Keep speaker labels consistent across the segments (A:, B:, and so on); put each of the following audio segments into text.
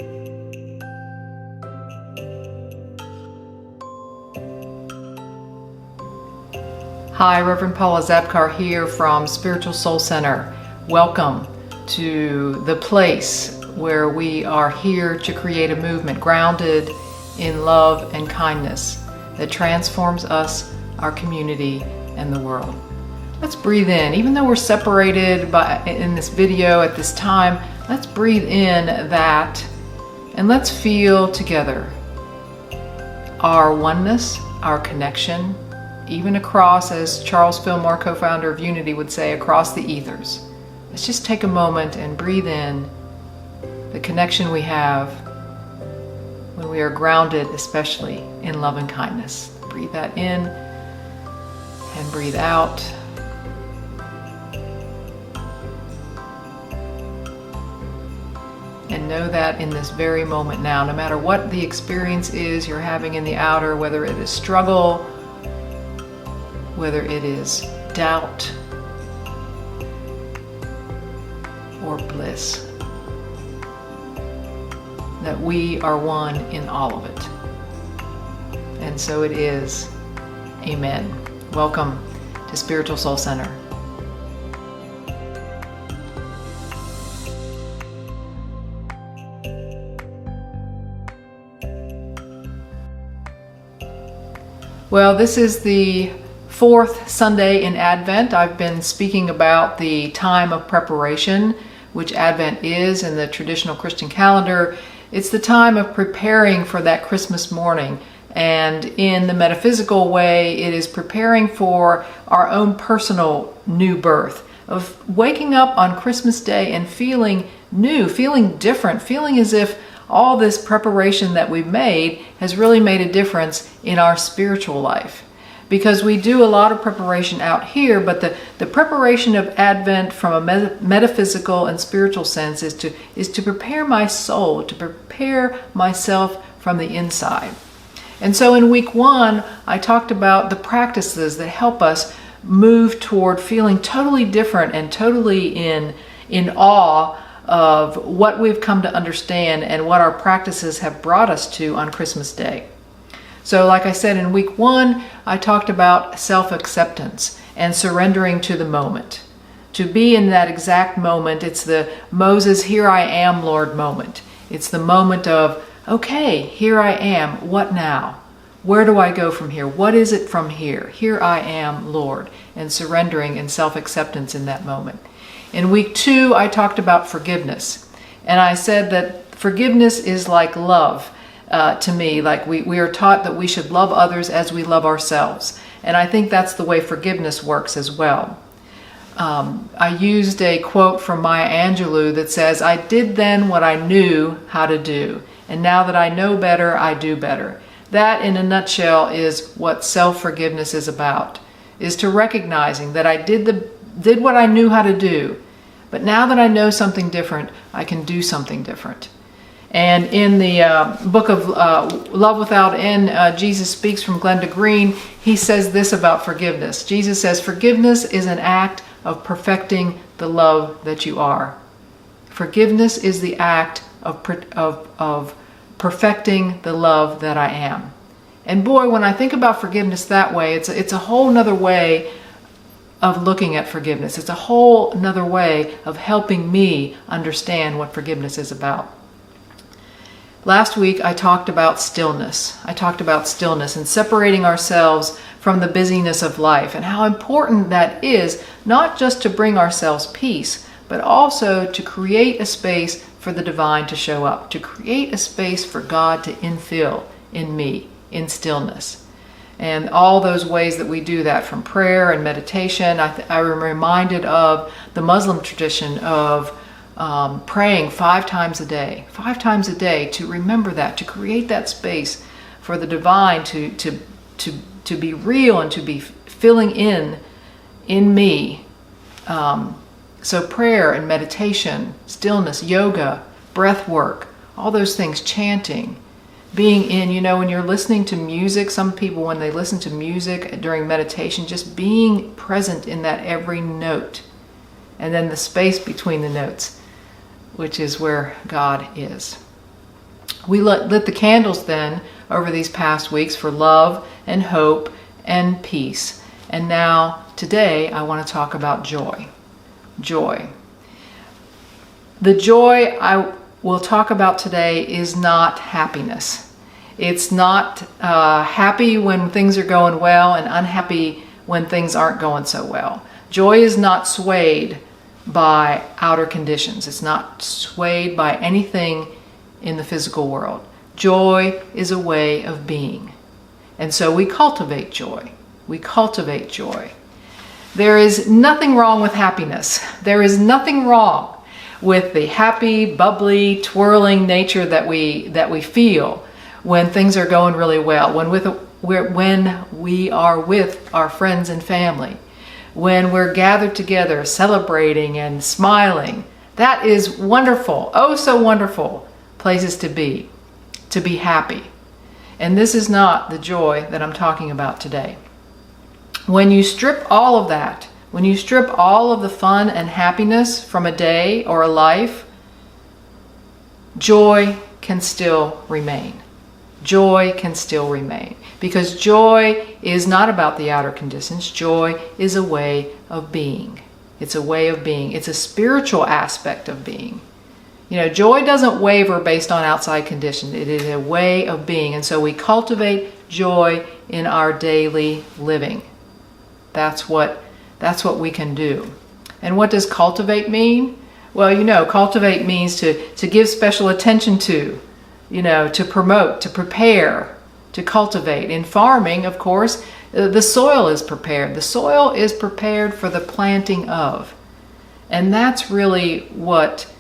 A: Hi, Reverend Paula Zabkar here from Spiritual Soul Center. Welcome to the place where we are here to create a movement grounded in love and kindness that transforms us, our community, and the world. Let's breathe in. Even though we're separated in this video at this time, let's breathe in that and let's feel together our oneness, our connection, even across, as Charles Fillmore, co-founder of Unity, would say, across the ethers. Let's just take a moment and breathe in the connection we have when we are grounded, especially in love and kindness. Breathe that in and breathe out. And know that in this very moment now, no matter what the experience is you're having in the outer, whether it is struggle, whether it is doubt or bliss, that we are one in all of it. And so it is. Amen. Welcome to Spiritual Soul Center. Well, this is the fourth Sunday in Advent. I've been speaking about the time of preparation, which Advent is in the traditional Christian calendar. It's the time of preparing for that Christmas morning. And in the metaphysical way, it is preparing for our own personal new birth, of waking up on Christmas Day and feeling new, feeling different, feeling as if all this preparation that we've made has really made a difference in our spiritual life. Because we do a lot of preparation out here, but the preparation of Advent from a metaphysical and spiritual sense is to prepare my soul, to prepare myself from the inside. And so in week one, I talked about the practices that help us move toward feeling totally different and totally in awe of what we've come to understand and what our practices have brought us to on Christmas Day. So like I said, in week one, I talked about self-acceptance and surrendering to the moment. To be in that exact moment, it's the Moses, "Here I am, Lord" moment. It's the moment of, okay, here I am, what now? Where do I go from here? What is it from here? Here I am, Lord, and surrendering and self-acceptance in that moment. In week two, I talked about forgiveness. And I said that forgiveness is like love. To me, like we are taught that we should love others as we love ourselves. And I think that's the way forgiveness works as well. I used a quote from Maya Angelou that says, "I did then what I knew how to do, and now that I know better, I do better." That, in a nutshell, is what self-forgiveness is about, is to recognizing that I did what I knew how to do, but now that I know something different, I can do something different. And in the book of Love Without End, Jesus Speaks from Glenda Green, he says this about forgiveness. Jesus says, "Forgiveness is an act of perfecting the love that you are." Forgiveness is the act of perfecting the love that I am. And boy, when I think about forgiveness that way, it's a whole nother way of looking at forgiveness. It's a whole nother way of helping me understand what forgiveness is about. Last week, I talked about stillness. I talked about stillness and separating ourselves from the busyness of life and how important that is, not just to bring ourselves peace, but also to create a space for the divine to show up, to create a space for God to infill in me, in stillness. And all those ways that we do that, from prayer and meditation. I'm reminded of the Muslim tradition of praying 5 times a day, 5 times a day, to remember that, to create that space for the divine to be real and to be filling in me. So prayer and meditation, stillness, yoga, breath work, all those things, chanting, being in, when you're listening to music, some people, when they listen to music during meditation, just being present in that every note, and then the space between the notes, which is where God is. We lit the candles then over these past weeks for love and hope and peace. And now, today, I want to talk about joy. Joy. The joy I will talk about today is not happiness. It's not happy when things are going well and unhappy when things aren't going so well. Joy is not swayed by outer conditions. It's not swayed by anything in the physical world. Joy is a way of being. And so we cultivate joy. We cultivate joy. There is nothing wrong with happiness. There is nothing wrong with the happy, bubbly, twirling nature that we feel when things are going really well, when we are with our friends and family, when we're gathered together celebrating and smiling. That is wonderful, oh so wonderful places to be happy. And this is not the joy that I'm talking about today. When you strip all of that, when you strip all of the fun and happiness from a day or a life, joy can still remain. Joy can still remain. Because joy is not about the outer conditions. Joy is a way of being. It's a way of being. It's a spiritual aspect of being. You know, joy doesn't waver based on outside conditions. It is a way of being. And so we cultivate joy in our daily living. That's what we can do. And what does cultivate mean? Well, you know, cultivate means to give special attention to, you know, to promote, to prepare, to cultivate. In farming, of course, the soil is prepared. The soil is prepared for the planting of. And that's really what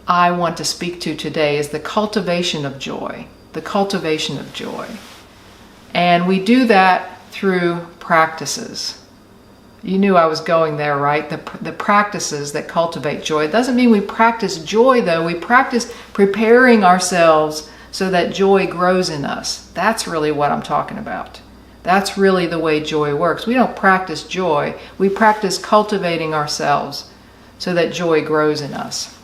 A: I want to speak to today, is the cultivation of joy. The cultivation of joy. And we do that through practices. You knew I was going there, right? The practices that cultivate joy. It doesn't mean we practice joy, though. We practice preparing ourselves so that joy grows in us. That's really what I'm talking about. That's really the way joy works. We don't practice joy. We practice cultivating ourselves so that joy grows in us.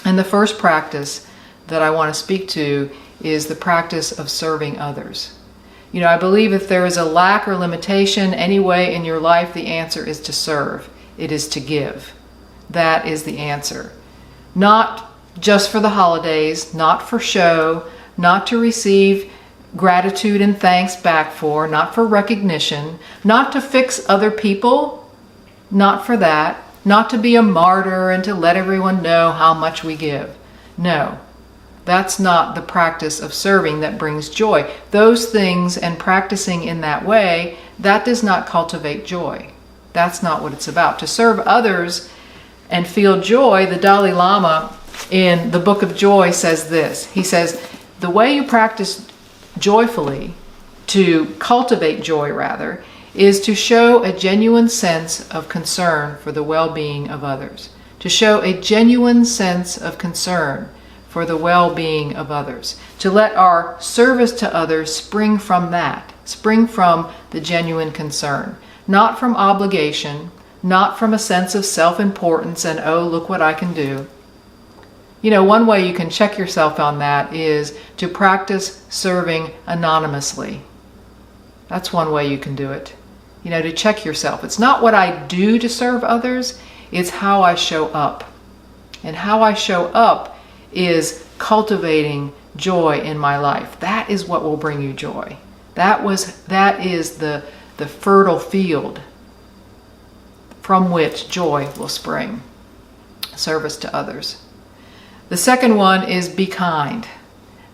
A: And the first practice that I want to speak to is the practice of serving others. You know, I believe if there is a lack or limitation anyway in your life, the answer is to serve. It is to give. That is the answer. Not just for the holidays, not for show, not to receive gratitude and thanks back for, not for recognition, not to fix other people, not for that, not to be a martyr and to let everyone know how much we give. No. That's not the practice of serving that brings joy. Those things and practicing in that way, that does not cultivate joy. That's not what it's about. To serve others and feel joy, the Dalai Lama in the Book of Joy says this. He says, the way you practice joyfully, to cultivate joy rather, is to show a genuine sense of concern for the well-being of others. To show a genuine sense of concern for the well-being of others. To let our service to others spring from that, spring from the genuine concern. Not from obligation, not from a sense of self-importance and, oh, look what I can do. You know, one way you can check yourself on that is to practice serving anonymously. That's one way you can do it. You know, to check yourself. It's not what I do to serve others, it's how I show up. And how I show up is cultivating joy in my life. That is what will bring you joy. That is the fertile field from which joy will spring. Service to others. The second one is be kind.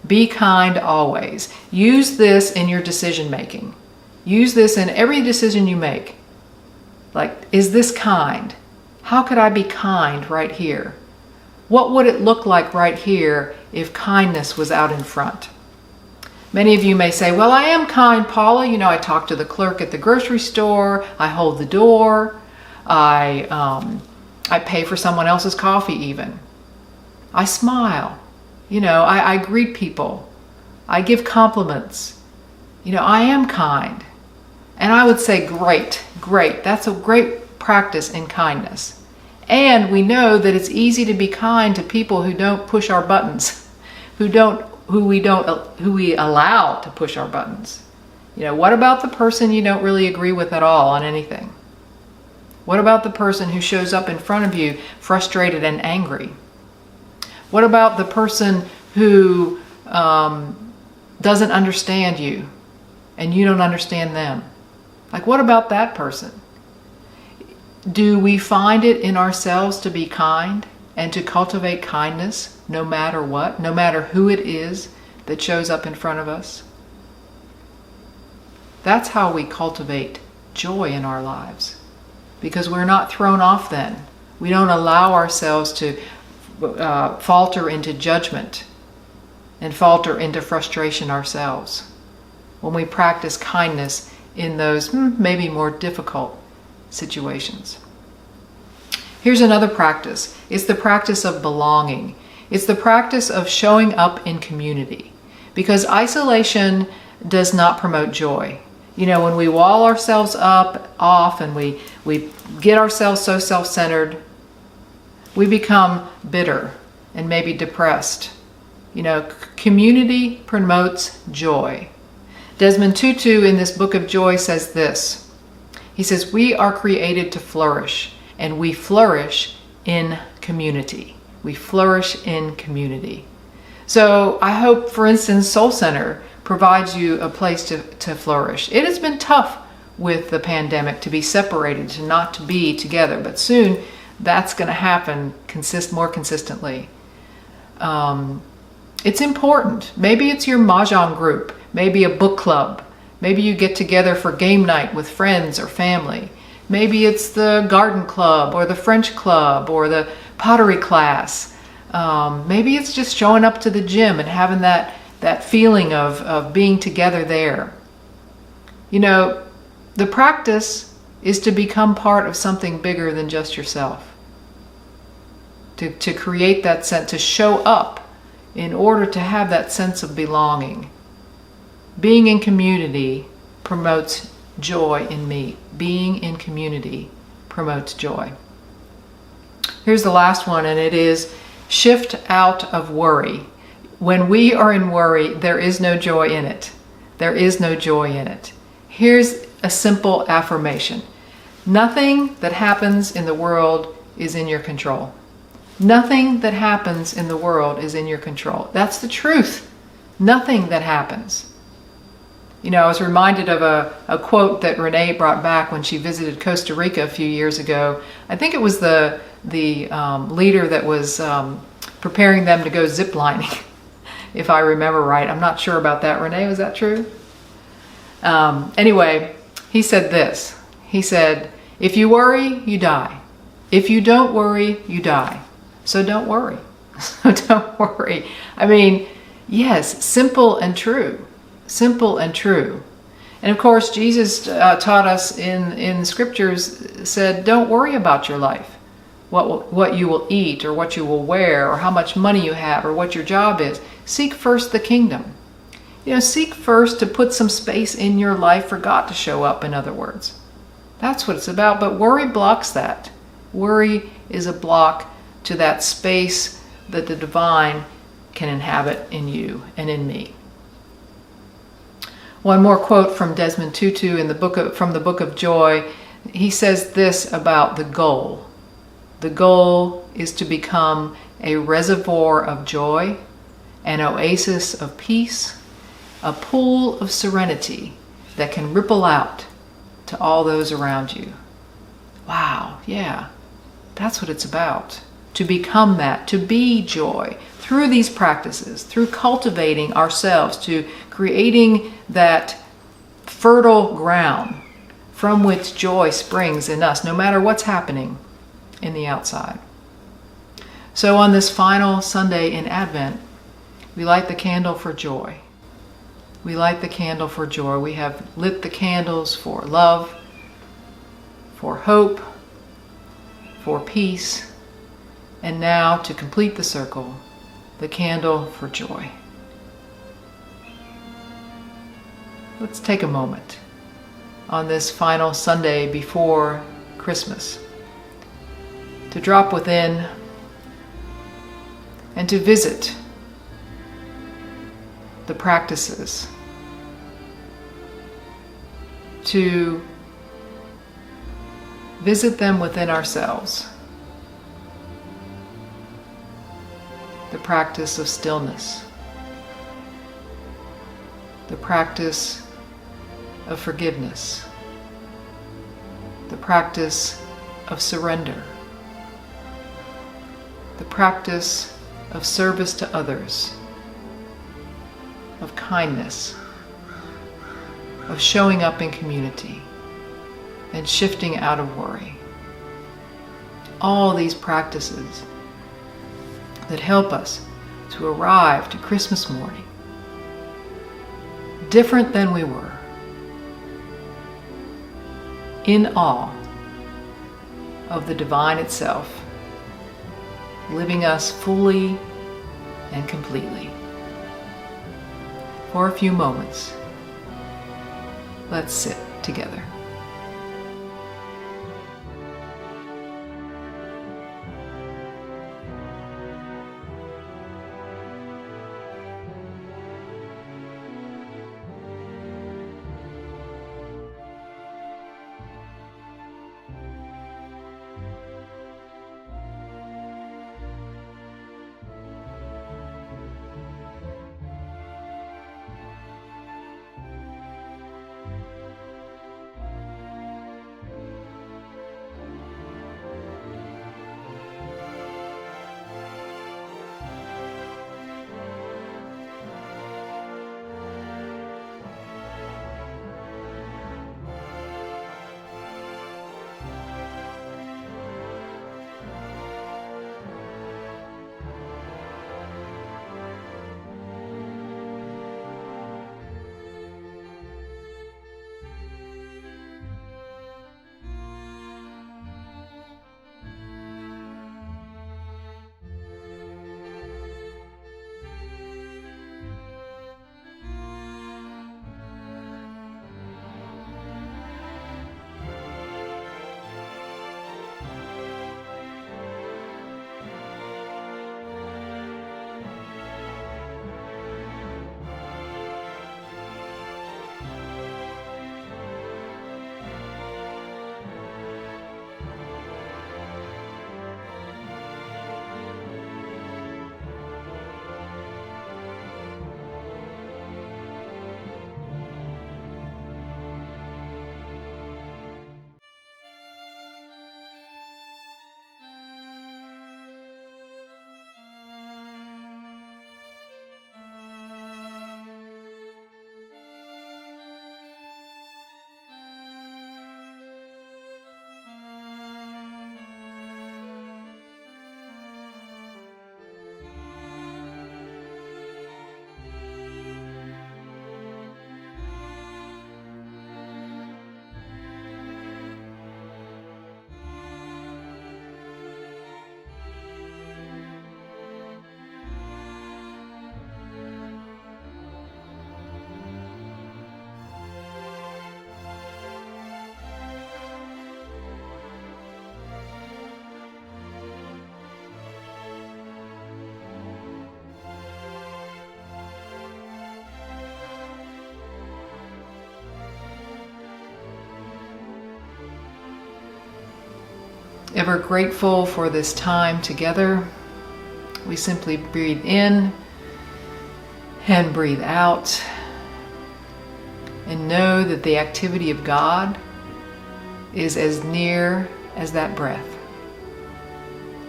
A: Be kind always. Use this in your decision making. Use this in every decision you make. Like, is this kind? How could I be kind right here? What would it look like right here if kindness was out in front? Many of you may say, well, I am kind, Paula. You know, I talk to the clerk at the grocery store. I hold the door. I pay for someone else's coffee even. I smile. You know, I greet people. I give compliments. You know, I am kind. And I would say, great. That's a great practice in kindness. And we know that it's easy to be kind to people who don't push our buttons, who we allow to push our buttons? You know, what about the person you don't really agree with at all on anything? What about the person who shows up in front of you frustrated and angry? What about the person who doesn't understand you and you don't understand them? Like, what about that person? Do we find it in ourselves to be kind and to cultivate kindness no matter what, no matter who it is that shows up in front of us? That's how we cultivate joy in our lives, because we're not thrown off then. We don't allow ourselves to falter into judgment and falter into frustration ourselves when we practice kindness in those maybe more difficult situations. Here's another practice. It's the practice of belonging. It's the practice of showing up in community, because isolation does not promote joy. You know, when we wall ourselves off and we get ourselves so self-centered, we become bitter and maybe depressed. You know, community promotes joy. Desmond Tutu in this book of joy says this. He says, we are created to flourish, and we flourish in community. We flourish in community. So I hope, for instance, Soul Center provides you a place to flourish. It has been tough with the pandemic to be separated, to not to be together, but soon that's going to happen more consistently. It's important. Maybe it's your Mahjong group, maybe a book club, maybe you get together for game night with friends or family. Maybe it's the garden club or the French club or the pottery class. Maybe it's just showing up to the gym and having that feeling of being together there. You know, the practice is to become part of something bigger than just yourself. To create that sense, to show up in order to have that sense of belonging. Being in community promotes joy in me. Being in community promotes joy. Here's the last one, and it is shift out of worry. When we are in worry, there is no joy in it. There is no joy in it. Here's a simple affirmation. Nothing that happens in the world is in your control. Nothing that happens in the world is in your control. That's the truth. Nothing that happens. You know, I was reminded of a quote that Renee brought back when she visited Costa Rica a few years ago. I think it was the leader that was preparing them to go ziplining, if I remember right. I'm not sure about that. Renee, was that true? Anyway, he said this. He said, if you worry, you die. If you don't worry, you die. So don't worry. So don't worry. I mean, yes, simple and true. Simple and true. And of course, Jesus taught us in scriptures, said, don't worry about your life. What you will eat or what you will wear or how much money you have or what your job is. Seek first the kingdom. You know, seek first to put some space in your life for God to show up, in other words. That's what it's about. But worry blocks that. Worry is a block to that space that the divine can inhabit in you and in me. One more quote from Desmond Tutu from the Book of Joy. He says this about the goal. The goal is to become a reservoir of joy, an oasis of peace, a pool of serenity that can ripple out to all those around you. Wow, yeah, that's what it's about. To become that, to be joy through these practices, through cultivating ourselves, to creating that fertile ground from which joy springs in us, no matter what's happening in the outside. So on this final Sunday in Advent, we light the candle for joy. We light the candle for joy. We have lit the candles for love, for hope, for peace, and now to complete the circle, the candle for joy. Let's take a moment on this final Sunday before Christmas to drop within and to visit the practices, to visit them within ourselves. The practice of stillness, the practice of forgiveness, the practice of surrender, the practice of service to others, of kindness, of showing up in community, and shifting out of worry. All these practices that help us to arrive to Christmas morning different than we were, in awe of the divine itself, living us fully and completely. For a few moments, let's sit together. Ever grateful for this time together, we simply breathe in and breathe out and know that the activity of God is as near as that breath,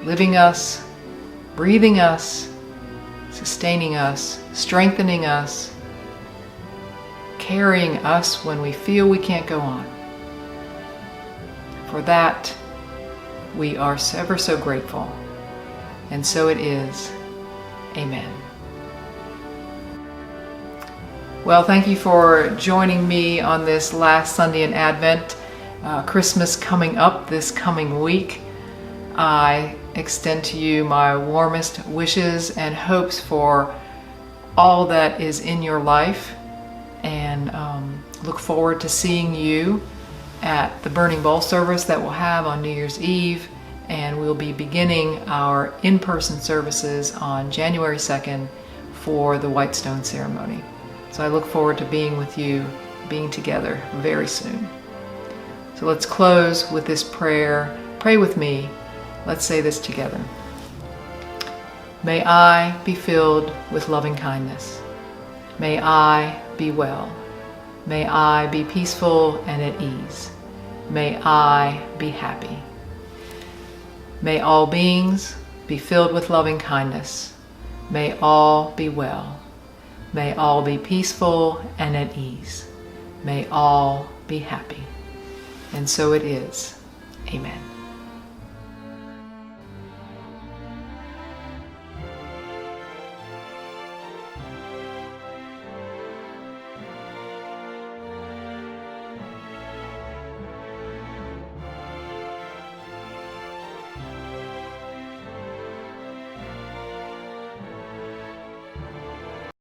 A: living us, breathing us, sustaining us, strengthening us, carrying us when we feel we can't go on. For that, we are ever so grateful, and so it is. Amen. Well, thank you for joining me on this last Sunday in Advent. Christmas coming up this coming week. I extend to you my warmest wishes and hopes for all that is in your life, and look forward to seeing you at the Burning Bowl service that we'll have on New Year's Eve, and we'll be beginning our in-person services on January 2nd for the White Stone ceremony. So I look forward to being with you, being together very soon. So let's close with this prayer. Pray with me. Let's say this together. May I be filled with loving kindness. May I be well. May I be peaceful and at ease. May I be happy. May all beings be filled with loving kindness. May all be well. May all be peaceful and at ease. May all be happy. And so it is. Amen.